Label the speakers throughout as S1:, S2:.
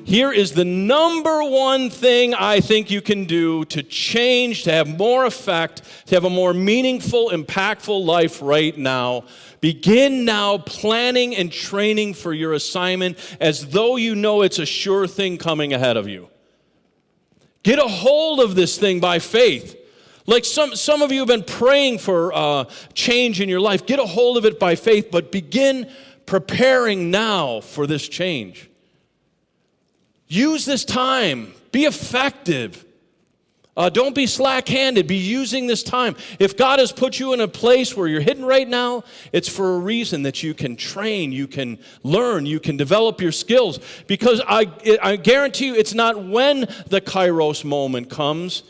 S1: Here is the number one thing I think you can do to change, to have more effect, to have a more meaningful, impactful life right now. Begin now planning and training for your assignment as though you know it's a sure thing coming ahead of you. Get a hold of this thing by faith. Like some of you have been praying for change in your life. Get a hold of it by faith, but begin preparing now for this change. Use this time. Be effective. Don't be slack-handed. Be using this time. If God has put you in a place where you're hidden right now, it's for a reason that you can train, you can learn, you can develop your skills. Because I guarantee you it's not when the Kairos moment comes,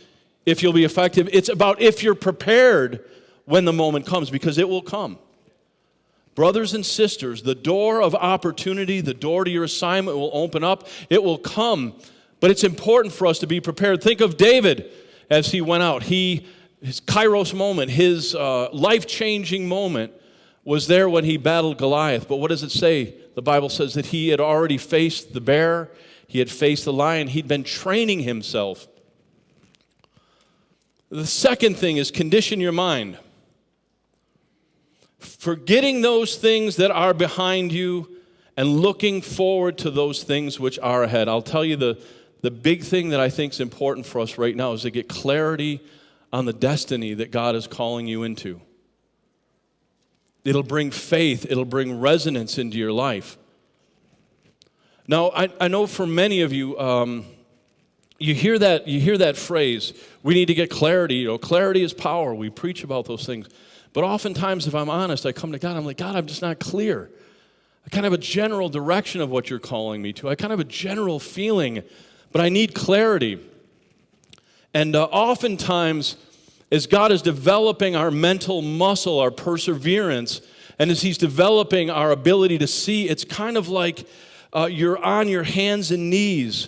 S1: if you'll be effective. It's about if you're prepared when the moment comes, because it will come. Brothers and sisters, the door of opportunity, the door to your assignment will open up. It will come, but it's important for us to be prepared. Think of David as he went out. His Kairos moment, his life-changing moment was there when he battled Goliath. But what does it say? The Bible says that he had already faced the bear. He had faced the lion. He'd been training himself. The second thing is condition your mind. Forgetting those things that are behind you and looking forward to those things which are ahead. I'll tell you the big thing that I think is important for us right now is to get clarity on the destiny that God is calling you into. It'll bring faith. It'll bring resonance into your life. Now, I know for many of you, you hear that phrase, we need to get clarity. You know, clarity is power. We preach about those things. But oftentimes, if I'm honest, I come to God, I'm like, God, I'm just not clear. I kind of have a general direction of what you're calling me to. I kind of have a general feeling, but I need clarity. And oftentimes, as God is developing our mental muscle, our perseverance, and as He's developing our ability to see, it's kind of like you're on your hands and knees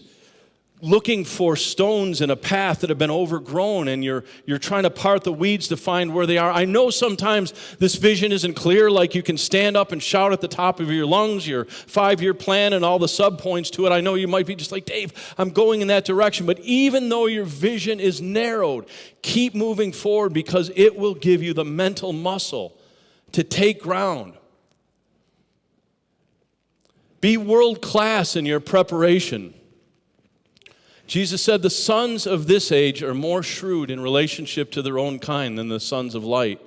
S1: looking for stones in a path that have been overgrown, and you're trying to part the weeds to find where they are. I know sometimes this vision isn't clear, like you can stand up and shout at the top of your lungs, your 5-year plan and all the subpoints to it. I know you might be just like, Dave, I'm going in that direction. But even though your vision is narrowed, keep moving forward, because it will give you the mental muscle to take ground. Be world class in your preparation. Jesus said the sons of this age are more shrewd in relationship to their own kind than the sons of light.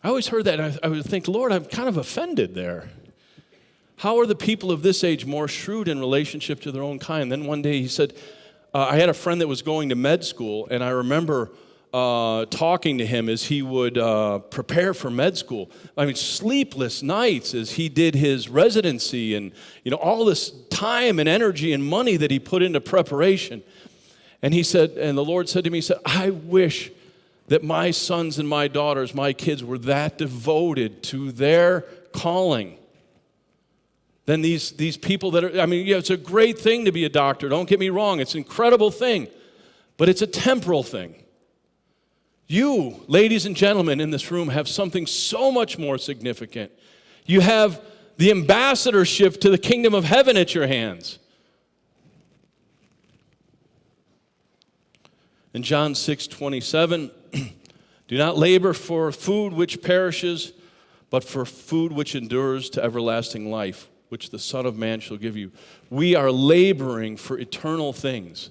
S1: I always heard that, and I would think, Lord, I'm kind of offended there. How are the people of this age more shrewd in relationship to their own kind? Then one day he said, I had a friend that was going to med school, and I remember talking to him as he would prepare for med school. I mean, sleepless nights as he did his residency, and all this time and energy and money that he put into preparation. And he said, and the Lord said to me, He said, I wish that my sons and my daughters, my kids, were that devoted to their calling. Then these people that are, it's a great thing to be a doctor. Don't get me wrong. It's an incredible thing. But it's a temporal thing. You, ladies and gentlemen in this room, have something so much more significant. You have the ambassadorship to the kingdom of heaven at your hands. In John 6:27, do not labor for food which perishes, but for food which endures to everlasting life, which the Son of Man shall give you. We are laboring for eternal things.